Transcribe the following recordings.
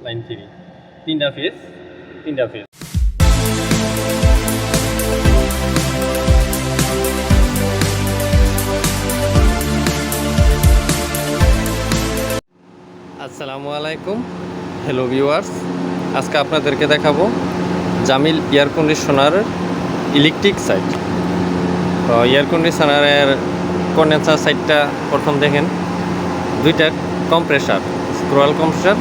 Line 3 তিনটা phase আসসালামু আলাইকুম, হ্যালো ভিউয়ার্স। আজকে আপনাদেরকে দেখাবো Jamil air conditioner electric side. তো এয়ার কন্ডিশনারের কন্ডেন্সার সাইটটা প্রথম দেখেন, দুইটা কম্প্রেসার, স্ক্রল কম্প্রেসার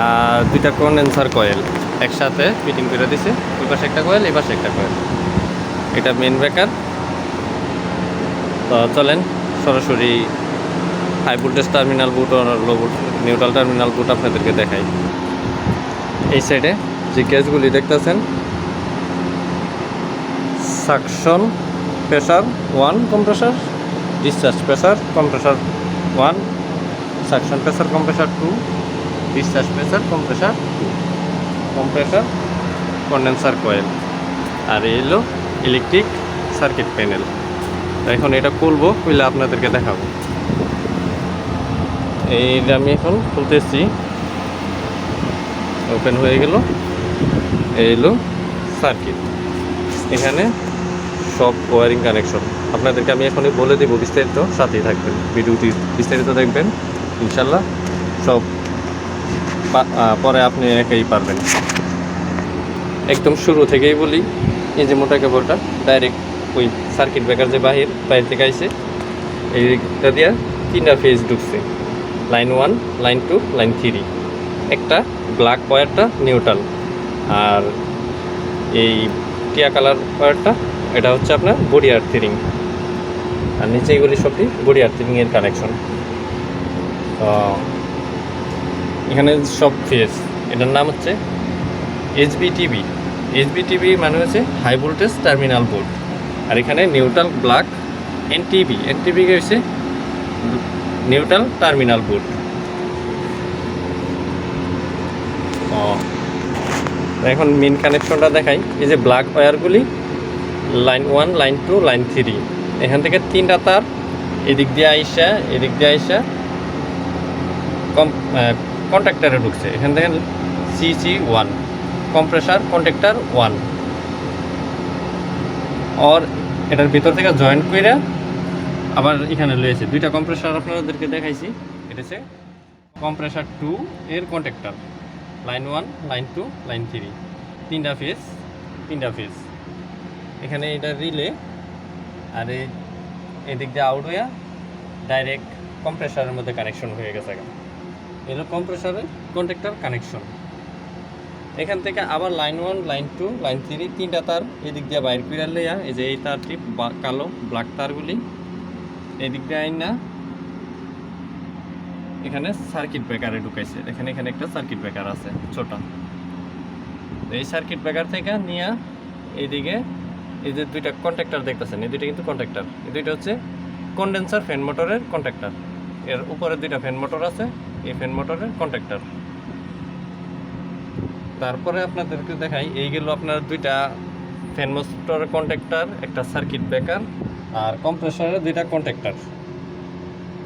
আর দুইটা কন্ডেন্সার কয়েল একসাথে ফিটিং করে দিছে। ওই পাশে একটা কয়েল, এই পাশে একটা কয়েল। এটা মেন ব্রেকার। তো চলেন সরাসরি হাই ভোল্টেজ টার্মিনাল বুট আর লো নিউট্রাল টার্মিনাল বুট আপনাদেরকে দেখাই। এই সাইডে যে গ্যাসগুলি দেখতেছেন, suction pressure 1 compressor, discharge pressure compressor 1, suction pressure compressor 2, discharge pressure compressor 2, compressor condenser coil. আর এই হলো ইলেকট্রিক সার্কিট প্যানেল। এখন এটা খুলবো, খুলে আপনাদেরকে দেখাবো। এইটা আমি এখন খুলতেছি, ওপেন হয়ে গেল। এই হলো সার্কিট, এখানে সব ওয়ারিং কানেকশন আপনাদেরকে আমি এখনই বলে দেবো। বিস্তারিত সাথেই থাকবেন, ভিডিওটি বিস্তারিত দেখবেন ইনশাল্লাহ। সব পরে আপনি একাই পারবেন। একদম শুরু থেকেই বলি, এই যে মোটা কেবলটা ডাইরেক্ট ওই সার্কিট ব্রেকার যে বাইরে থেকে আইছে, এইটা দিয়ে তিনটা ফেজ ঢুকছে, লাইন 1, লাইন 2, লাইন 3। একটা ব্ল্যাক ওয়্যারটা নিউট্রাল, আর এই টিয়া কালার ওয়্যারটা এটা হচ্ছে আপনার বডি আর্থিং, আর নিচে এগুলি সবই বডি আর্থিংয়ের কানেকশন। তো এখানে সব ফেজ, এটার নাম হচ্ছে এইচবিটিবি মানে হচ্ছে হাই ভোল্টেজ টার্মিনাল বোর্ড। আর এখানে নিউট্রাল ব্ল্যাক এনটিবি হচ্ছে নিউট্রাল টার্মিনাল বোর্ড। এখন মেন কানেকশনটা দেখাই। এই যে ব্ল্যাক ওয়্যারগুলি লাইন 1, লাইন 2, লাইন 3, এখান থেকে তিনটা তার এদিক দিয়ে আইসা কন্ট্যাক্টারে ঢুকছে। এখান থেকে CC1 কম্প্রেসার কন্ট্যাক্টার 1, আর এটার ভিতর থেকে জয়েন্ট করে আবার এখানে রয়েছে দুইটা কম্প্রেসার আপনাদেরকে দেখাইছি। এটা হচ্ছে কম্প্রেসার 2 এর কন্ট্যাক্টার, লাইন 1, লাইন 2, লাইন 3, তিনটা ফেজ। এখানে এটা রিলে, আর এদিক দিয়ে আউট হয়ে ডাইরেক্ট কম্প্রেসারের মধ্যে কানেকশন হয়ে গেছে। এগুলো কম্প্রেসারের কন্ট্যাক্টার কানেকশন। এখান থেকে আবার লাইন 1, লাইন 2, লাইন 3 তিনটা তার এদিক দিয়ে বাইর করে লইয়া, এই যে এই তারটি কালো ব্ল্যাক তারগুলি এদিক দিয়ে আইন না এখানে সার্কিট ব্রেকারে ঢুকাইছে। এখানে একটা সার্কিট ব্রেকার আছে ছোট। এই সার্কিট ব্রেকার থেকে নিয়ে এইদিকে এই যে দুইটা কন্ট্যাক্টার দেখতেছেন, এই দুইটা কিন্তু কন্ট্যাক্টার। এই দুইটা হচ্ছে কন্ডেন্সার ফ্যান মোটরের কন্ট্যাক্টার। এর উপরে দুইটা ফ্যান মোটর আছে, এই ফ্যান মোটরের কন্ট্যাক্টার। তারপরে আপনাদেরকে দেখাই, এই গেল আপনার দুইটা ফ্যান মোটরের কন্ট্যাক্টার, একটা সার্কিট ব্রেকার আর কম্প্রেসারের দুইটা কন্ট্যাক্টার।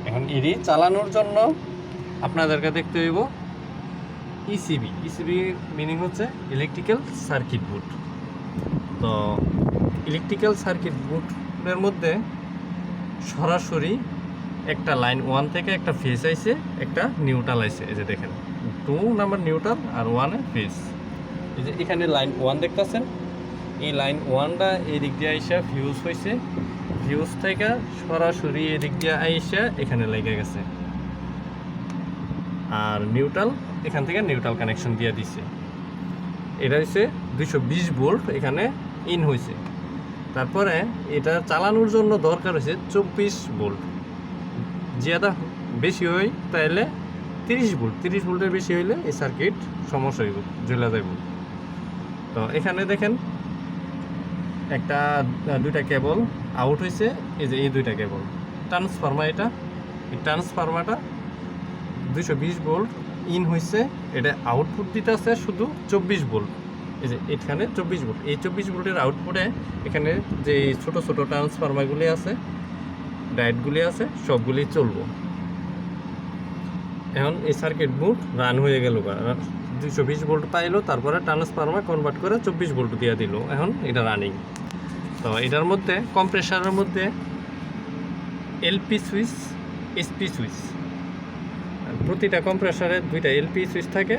এখন এটি চালানোর জন্য আপনাদেরকে দেখতে হইব ইসিবি মিনিং হচ্ছে ইলেকট্রিক্যাল সার্কিট বোর্ড। তো ইলেকট্রিক্যাল সার্কিট বোর্ডের মধ্যে সরাসরি একটা লাইন 1 থেকে একটা ফেজ আইছে, একটা নিউট্রাল আইছে। এই যে দেখেন 2 নাম্বার নিউট্রাল আর 1 ফেজ। এই যে এখানে লাইন 1 দেখতেছেন, এই লাইন 1টা এই দিক দিয়ে আইসা ফিউজ হয়েছে, ফিউজ থেকে সরাসরি এদিক দিয়ে আইসা এখানে লেগে গেছে। আর নিউট্রাল এখান থেকে নিউট্রাল কানেকশন দিয়ে দিছে। এটা হচ্ছে 220 ভোল্ট এখানে ইন হয়েছে। তারপরে এটা চালানোর জন্য দরকার হয়েছে 24 ভোল্ট। জিয়াদা বেশি হয় তাহলে 30 ভোল্টের বেশি হইলে এই সার্কিট সমস্যা হইব, জ্বলে যাইব। তো এখানে দেখেন দুইটা কেবল আউট হয়েছে। এই যে এই দুইটা কেবল ট্রান্সফরমার, এই ট্রান্সফরমারটা 220 ভোল্ট ইন হয়েছে, এটা আউটপুট দিতে আছে শুধু 24 ভোল্ট। এই যে এখানে 24 ভোল্ট, এই 24 ভোল্টের আউটপুটে এখানে যে ছোট ট্রান্সফরমারগুলি আছে, ডায়েটগুলি আছে, সবগুলি চলবো। এখন এই সার্কিট বোর্ড রান হয়ে গেল, 220 ভোল্ট পাইলো, তারপরে ট্রান্সফরমার কনভার্ট করে 24 ভোল্ট দিয়ে দিল, এখন এটা রানিং। তো এটার মধ্যে কম্প্রেসারের মধ্যে এলপি সুইচ, এসপি সুইচ, প্রতিটা কম্প্রেসারে 2টা এলপি সুইচ থাকে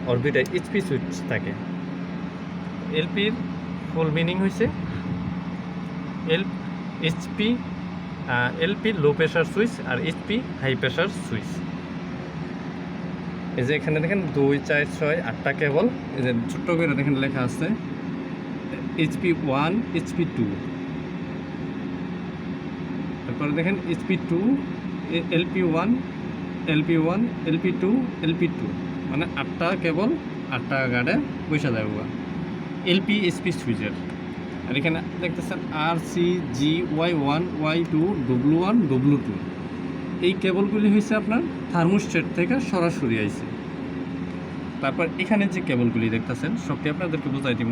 আর 2টা এইচপি সুইচ থাকে। এলপির ফুল মিনিং হয়েছে HP, LP low pressure switch আর এইচপি হাই প্রেশার সুইচ। এই যে এখানে দেখেন 2, 4, 6, 8টা কেবল, এই যে ছোট্ট করে দেখেন লেখা আছে এইচপি 1, এইচপি 2, তারপরে দেখেন HP 2, LP 1, LP 1, LP 2, LP 2, মানে 8টা কেবল 8টা গার্ডে বসে যায় এলপি এসপি সুইচের। আর এখানে দেখতেছেন RCGY1, Y2, W1, W2, এই কেবলগুলি হয়েছে আপনার থার্মোস্ট্যাট থেকে সরাসরি আইছে। তারপর এখানে যে কেবলগুলি দেখতেছেন সবটি আপনাদেরকে বোঝাই দিব।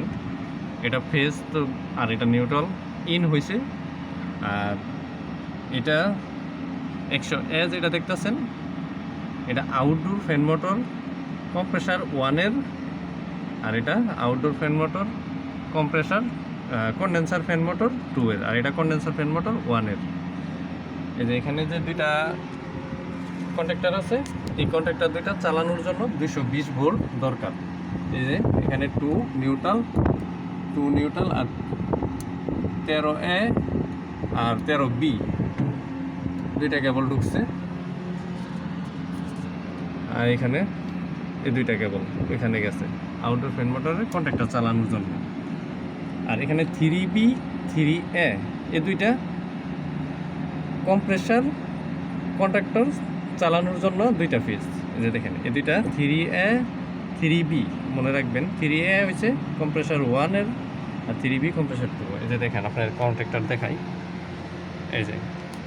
এটা ফেজ তো, আর এটা নিউট্রাল ইন হয়েছে, আর এটা 100A যেটা দেখতেছেন এটা আউটডোর ফ্যান মোটর কম্প্রেসার 1-এর, আর এটা outdoor fan motor compressor condenser fan motor 2-এর, আর এটা কন্ডেন্সার ফ্যান মোটর 1-এর। এই যে এখানে যে 2টা কন্ট্যাক্টর আছে, এই কন্ট্যাক্টর 2টা চালানোর জন্য 220 ভোল্ট দরকার। এই যে এখানে 2 নিউট্রাল আর 13A আর 13B 2টা কেবল ঢুকছে, আর এখানে এই 2টা কেবল এখানে গেছে আউটডোর ফ্যান মোটরের কন্ট্যাক্টর চালানোর জন্য। আর এখানে 3B 3A এই 2টা কম্প্রেসার কন্ট্যাক্টর চালানোর জন্য 2টা ফেজ। এই যে দেখেন এই 2টা 3A 3B মনে রাখবেন, 3A হচ্ছে কম্প্রেসার 1-এর আর 3B কম্প্রেসার 2। এই যে দেখেন আপনার কন্ট্যাক্টর দেখাই, এই যে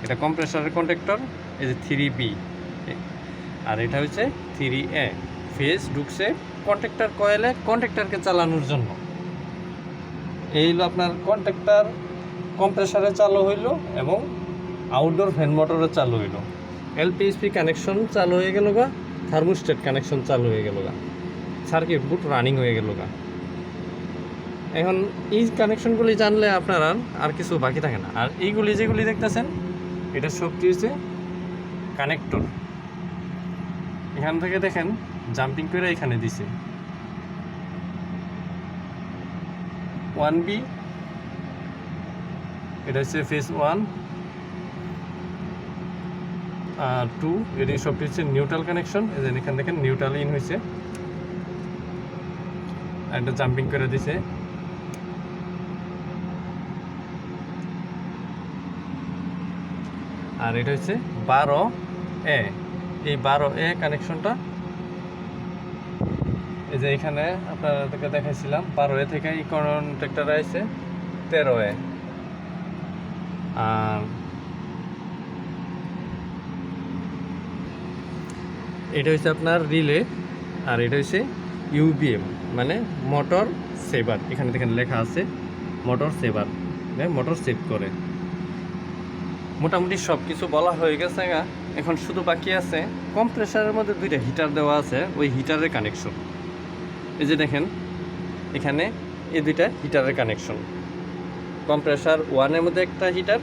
এটা কম্প্রেসারের কন্ট্যাক্টর, এই যে 3B, আর এটা হচ্ছে 3A ফেজ ঢুকছে কন্ট্যাক্টর কয়েলে কন্ট্যাক্টরকে চালানোর জন্য। এই হলো আপনার কন্ট্যাক্টর কম্প্রেসারে চালু হইলো এবং আউটডোর ফ্যান মোটরে চালু হইলো, এলপিএসপি কানেকশন চালু হয়ে গেল গা, থার্মোস্ট্যাট কানেকশন চালু হয়ে গেল গা, সার্কিট বোর্ড রানিং হয়ে গেল গা। এখন এই কানেকশনগুলি জানলে আপনার আর কিছু বাকি থাকে না। আর এইগুলি যেগুলি দেখতেছেন এটা সবটি হচ্ছে কানেক্টর। এখান থেকে দেখেন জাম্পিং করে এখানে দিছে 1B, এটা হচ্ছে ফেজ 1 আর 2, এটি সবটি হচ্ছে নিউট্রাল কানেকশন। এই যে এখানে দেখেন নিউট্রাল ইন হয়েছে, আর এটা জাম্পিং করে দিছে। আর এটা হচ্ছে 12A, এই 12A কানেকশনটা এই যে এখানে আপনাদেরকে দেখাইছিলাম 12A থেকে এই কন্ট্যাক্টর আছে 13A। আর এটা হচ্ছে আপনার রিলে, আর এটা হচ্ছে ইউবিএম মানে মোটর সেভার। এখানে দেখেন লেখা আছে মোটর সেভার, মোটর সেভ করে। মোটামুটি সব কিছু বলা হয়ে গেছে গা। এখন শুধু বাকি আছে কম্প্রেসারের মধ্যে 2টা হিটার দেওয়া আছে, ওই হিটারের কানেকশন। এই যে দেখেন এখানে এই 2টা হিটারের কানেকশন, কম্প্রেসার 1-এর মধ্যে একটা হিটার,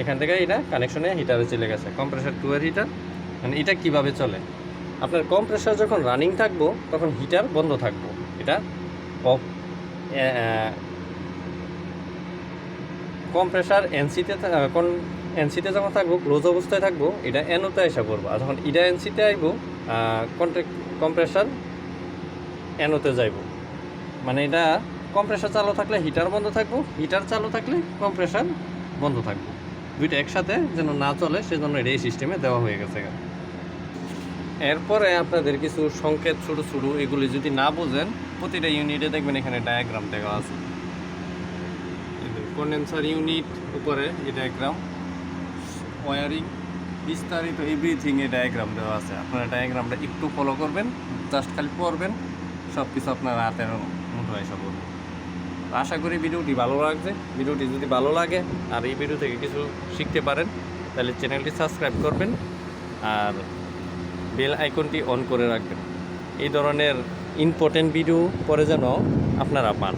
এখান থেকে এটা কানেকশনে হিটারে চলে গেছে। কম্প্রেসার 2-এর হিটার, মানে এটা কিভাবে চলে, আপনার কম্প্রেসার যখন রানিং থাকবো তখন হিটার বন্ধ থাকবো, এটা অফ। কম্প্রেসার এনসিতে যখন থাকবো ক্লোজ অবস্থায় থাকবো, এটা এনওতে এসে পড়বো। আর যখন এটা এনসিতে আইব কম্প্রেসার এনওতে যাইব, মানে এটা কম্প্রেসার চালু থাকলে হিটার বন্ধ থাকবো, হিটার চালু থাকলে কম্প্রেসার বন্ধ থাকবো, 2টা একসাথে যেন না চলে সেজন্য এটা এই সিস্টেমে দেওয়া হয়ে গেছে। এরপরে আপনাদের কিছু সংকেত ছোটো ছোটো এগুলি যদি না বোঝেন, প্রতিটা ইউনিটে দেখবেন এখানে ডায়াগ্রাম দেওয়া আছে। কন্ডেন্সার ইউনিট উপরে এই ডায়াগ্রাম, ওয়ারিং বিস্তারিত এভরিথিং এ ডায়াগ্রাম দেওয়া আছে। আপনারা ডায়াগ্রামটা একটু ফলো করবেন, জাস্ট খালি পড়বেন, সব কিছু আপনার হাতের মুঠো এসে পড়বে। আশা করি ভিডিওটি ভালো লাগছে। ভিডিওটি যদি ভালো লাগে আর এই ভিডিও থেকে কিছু শিখতে পারেন তাহলে চ্যানেলটি সাবস্ক্রাইব করবেন, আর বেল আইকনটি অন করে রাখবেন। এই ধরনের ইম্পর্টেন্ট ভিডিও পরে যেন আপনারা পান।